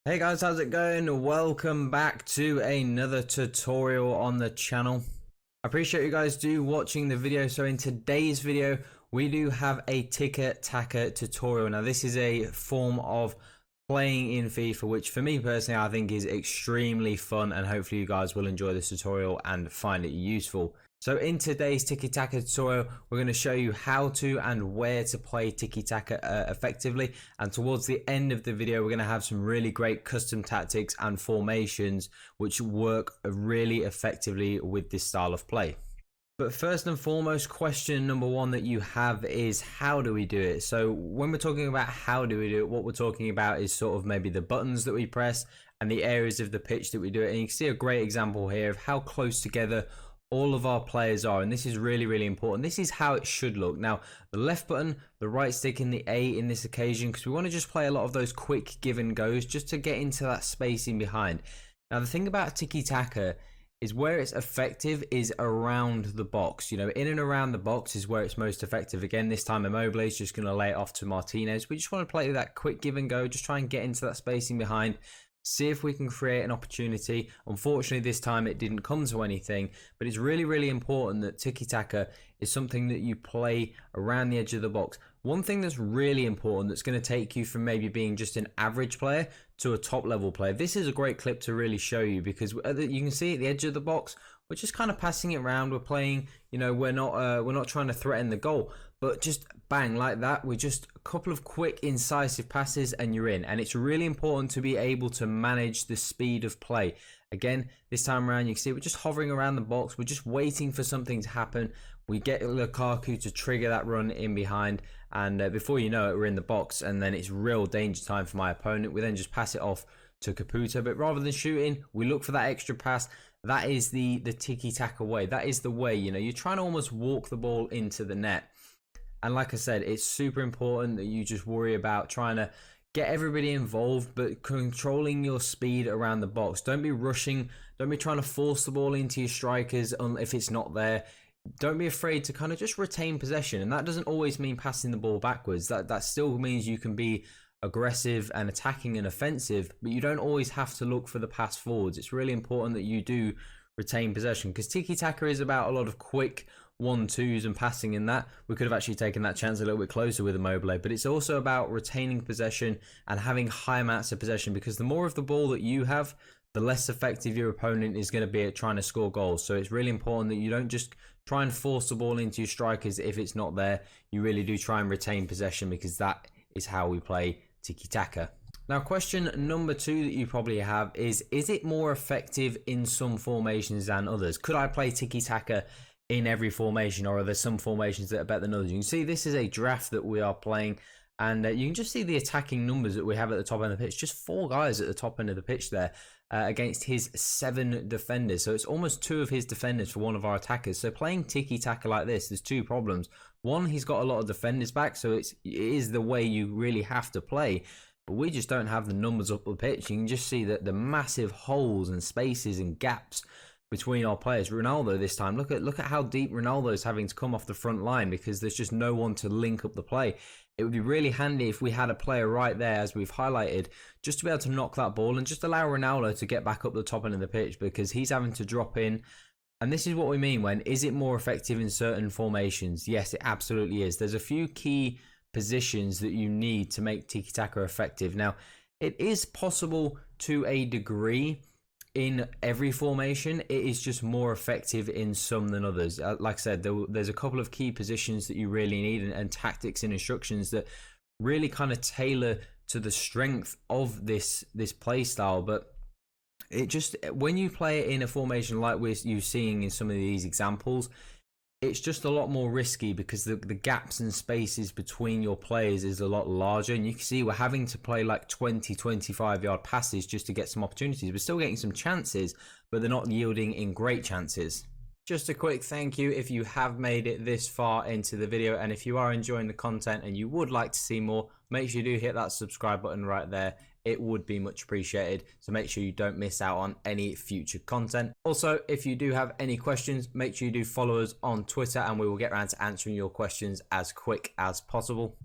Hey guys, how's it going? Welcome back to another tutorial on the channel. I appreciate you guys watching the video. So in today's video, we do have a Tiki Taka tutorial. Now this is a form of playing in FIFA, which for me personally, I think is extremely fun, and hopefully you guys will enjoy this tutorial and find it useful. So in today's Tiki Taka tutorial, we're going to show you how to and where to play Tiki Taka effectively. And towards the end of the video, we're going to have some really great custom tactics and formations which work really effectively with this style of play. But first and foremost, question number one that you have is, how do we do it? So when we're talking about how do we do it, what we're talking about is sort of maybe the buttons that we press and the areas of the pitch that we do it. And you can see a great example here of how close together all of our players are, and this is really important. This is how it should look. Now the left button, the right stick, and the A in this occasion, because we want to just play a lot of those quick give and goes just to get into that spacing behind. Now the thing about Tiki Taka is where it's effective is around the box. You know, in and around the box is where it's most effective. Again, this time Immobile is just going to lay it off to Martinez. We just want to play that quick give and go, just try and get into that spacing behind. See if we can create an opportunity. Unfortunately, this time it didn't come to anything, but it's really important that Tiki Taka is something that you play around the edge of the box. One thing that's really important that's going to take you from maybe being just an average player to a top level player. This is a great clip to really show you, because you can see at the edge of the box, we're just kind of passing it around. We're playing, you know, we're not trying to threaten the goal, but just bang like that. We're just a couple of quick incisive passes and you're in. And it's really important to be able to manage the speed of play. Again, this time around, you can see we're just hovering around the box. We're just waiting for something to happen. We get Lukaku to trigger that run in behind, and before you know it, we're in the box, and then it's real danger time for my opponent. We then just pass it off to Caputo, but rather than shooting, we look for that extra pass. That is the Tiki Taka way. That is the way. You know, you're trying to almost walk the ball into the net. And like I said, it's super important that you just worry about trying to get everybody involved, but controlling your speed around the box. Don't be rushing. Don't be trying to force the ball into your strikers if it's not there. Don't be afraid to kind of just retain possession. And that doesn't always mean passing the ball backwards. That still means you can be aggressive and attacking and offensive, but you don't always have to look for the pass forwards. It's really important that you do retain possession, because Tiki Taka is about a lot of quick 1-2s and passing. In that, we could have actually taken that chance a little bit closer with Immobile, but it's also about retaining possession and having high amounts of possession, because the more of the ball that you have, the less effective your opponent is going to be at trying to score goals. So it's really important that you don't just try and force the ball into your strikers if it's not there. You really do try and retain possession, because that is how we play Tiki Taka. Now, question number two that you probably have is it more effective in some formations than others? Could I play Tiki Taka in every formation, or are there some formations that are better than others? You can see this is a draft that we are playing, and you can just see the attacking numbers that we have at the top end of the pitch. Just 4 guys at the top end of the pitch there against his 7 defenders. So it's almost 2 of his defenders for one of our attackers. So playing Tiki Taka like this, there's 2 problems. One, he's got a lot of defenders back, so it is the way you really have to play. But we just don't have the numbers up the pitch. You can just see that the massive holes and spaces and gaps between our players. Ronaldo this time, look at how deep Ronaldo is having to come off the front line, because there's just no one to link up the play. It would be really handy if we had a player right there, as we've highlighted, just to be able to knock that ball and just allow Ronaldo to get back up the top end of the pitch, because he's having to drop in. And this is what we mean when, is it more effective in certain formations? Yes, it absolutely is. There's a few key positions that you need to make Tiki Taka effective. Now, it is possible to a degree in every formation. It is just more effective in some than others. Like I said, there's a couple of key positions that you really need, and tactics and instructions that really kind of tailor to the strength of this play style. But it just, when you play it in a formation like you're seeing in some of these examples, it's just a lot more risky, because the gaps and spaces between your players is a lot larger. And you can see we're having to play like 20-25 yard passes just to get some opportunities. We're still getting some chances, but they're not yielding in great chances. Just a quick thank you if you have made it this far into the video, and if you are enjoying the content and you would like to see more, make sure you do hit that subscribe button right there. It would be much appreciated, so make sure you don't miss out on any future content. Also, if you do have any questions, make sure you do follow us on Twitter, and we will get around to answering your questions as quick as possible.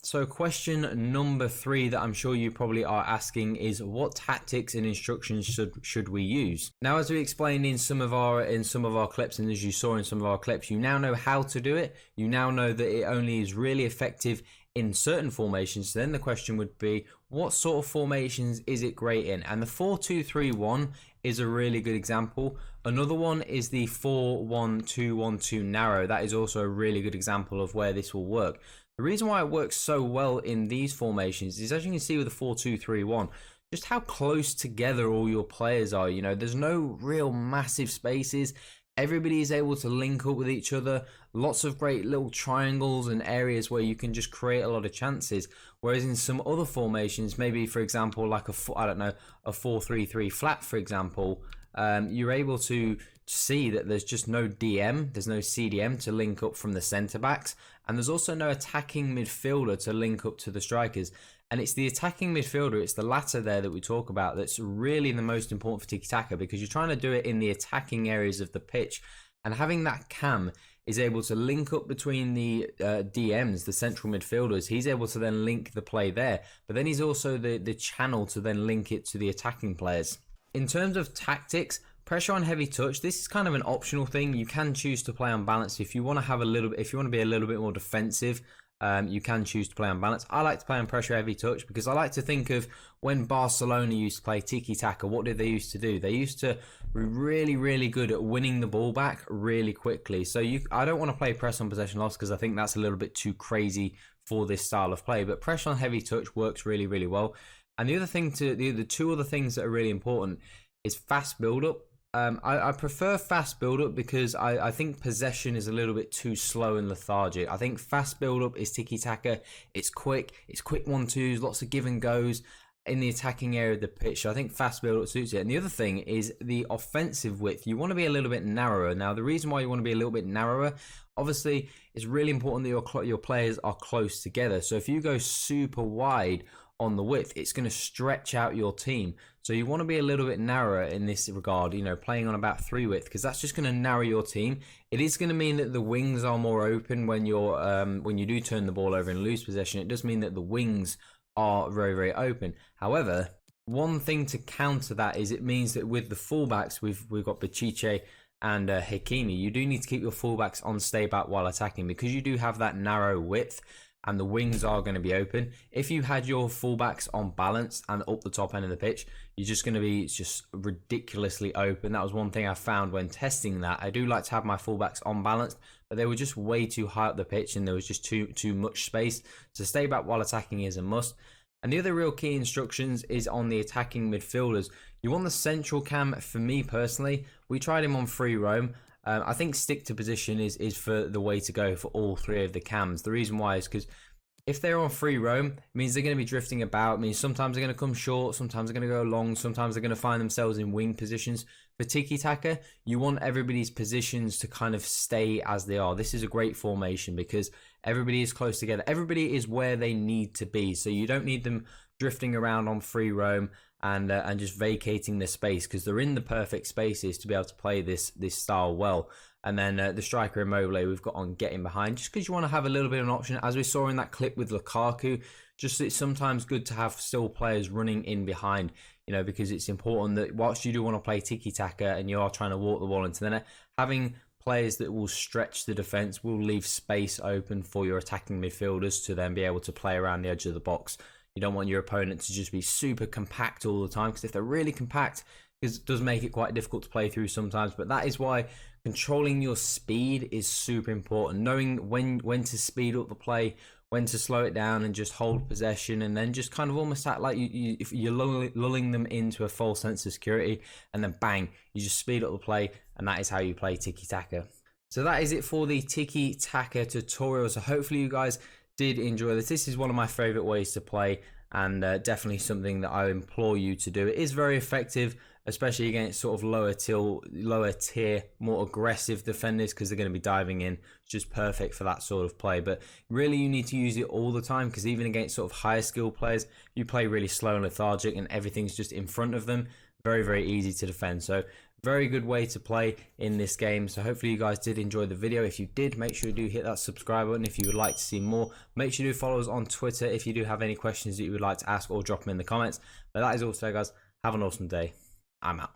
So question number 3 that I'm sure you probably are asking is, what tactics and instructions should we use? Now, as we explained in some of our clips, and as you saw in some of our clips, you now know how to do it. You now know that it only is really effective in certain formations. So then the question would be, what sort of formations is it great in? And the 4-2-3-1 is a really good example. Another one is the 4-1-2-1-2 narrow. That is also a really good example of where this will work. The reason why it works so well in these formations is, as you can see with the 4-2-3-1, just how close together all your players are. You know, there's no real massive spaces. Everybody is able to link up with each other. Lots of great little triangles and areas where you can just create a lot of chances. Whereas in some other formations, maybe for example, like a 4-3-3 flat, for example, you're able to see that there's just no DM, there's no CDM to link up from the centre backs, and there's also no attacking midfielder to link up to the strikers. And it's the attacking midfielder, it's the latter there that we talk about, that's really the most important for Tiki Taka, because you're trying to do it in the attacking areas of the pitch. And having that cam is able to link up between the DMs, the central midfielders. He's able to then link the play there, but then he's also the channel to then link it to the attacking players. In terms of tactics, pressure on heavy touch, this is kind of an optional thing. You can choose to play on balance if you want to have a little bit, if you want to be a little bit more defensive. You can choose to play on balance. I like to play on pressure heavy touch because I like to think of when Barcelona used to play Tiki Taka. What did they used to do? They used to be really, really good at winning the ball back really quickly. So I don't want to play press on possession loss because I think that's a little bit too crazy for this style of play. But pressure on heavy touch works really, really well. And the other thing, the two other things that are really important is fast build up. I prefer fast build-up because I think possession is a little bit too slow and lethargic. I think fast build-up is tiki-taka. It's quick 1-2s, lots of give and goes in the attacking area of the pitch. So I think fast build-up suits it. And the other thing is the offensive width. You want to be a little bit narrower. Now, the reason why you want to be a little bit narrower, obviously, it's really important that your players are close together. So if you go super wide on the width, it's going to stretch out your team. So you want to be a little bit narrower in this regard, you know, playing on about 3 width, because that's just going to narrow your team. It is going to mean that the wings are more open when you do turn the ball over and lose possession. It does mean that the wings are very, very open. However, one thing to counter that is it means that with the fullbacks, we've got Bachiche and Hakimi, you do need to keep your fullbacks on stay back while attacking, because you do have that narrow width and the wings are going to be open. If you had your fullbacks on balance and up the top end of the pitch, you're just going to be just ridiculously open. That was one thing I found when testing that. I do like to have my fullbacks on balance, but they were just way too high up the pitch and there was just too much space. So stay back while attacking is a must. And the other real key instructions is on the attacking midfielders. You want the central cam. For me personally, we tried him on free roam. I think stick to position is for the way to go for all 3 of the cams. The reason why is because if they're on free roam, it means they're going to be drifting about. It means sometimes they're going to come short, sometimes they're going to go long, sometimes they're going to find themselves in wing positions. For Tiki Taka, you want everybody's positions to kind of stay as they are. This is a great formation because everybody is close together. Everybody is where they need to be. So you don't need them drifting around on free roam and just vacating the space, because they're in the perfect spaces to be able to play this style well. And then the striker Immobile we've got on getting behind, just because you want to have a little bit of an option. As we saw in that clip with Lukaku, just it's sometimes good to have still players running in behind, you know, because it's important that whilst you do want to play tiki-taka and you are trying to walk the ball into the net, having players that will stretch the defence will leave space open for your attacking midfielders to then be able to play around the edge of the box. You don't want your opponent to just be super compact all the time, because if they're really compact, it does make it quite difficult to play through sometimes. But that is why controlling your speed is super important. Knowing when to speed up the play, when to slow it down and just hold possession, and then just kind of almost act like if you're lulling them into a false sense of security, and then bang, you just speed up the play, and that is how you play tiki-taka. So that is it for the tiki-taka tutorial. So hopefully you guys did enjoy this. This is one of my favorite ways to play, and definitely something that I implore you to do. It is very effective, especially against sort of lower tier, more aggressive defenders, because they're going to be diving in. It's just perfect for that sort of play. But really, you need to use it all the time, because even against sort of higher skill players, you play really slow and lethargic and everything's just in front of them. Very, very easy to defend. So Very good way to play in this game. So hopefully you guys did enjoy the video. If you did, make sure you do hit that subscribe button. If you would like to see more, make sure you do follow us on Twitter if you do have any questions that you would like to ask, or drop them in the comments. But that is all today, guys. Have an awesome day. I'm out.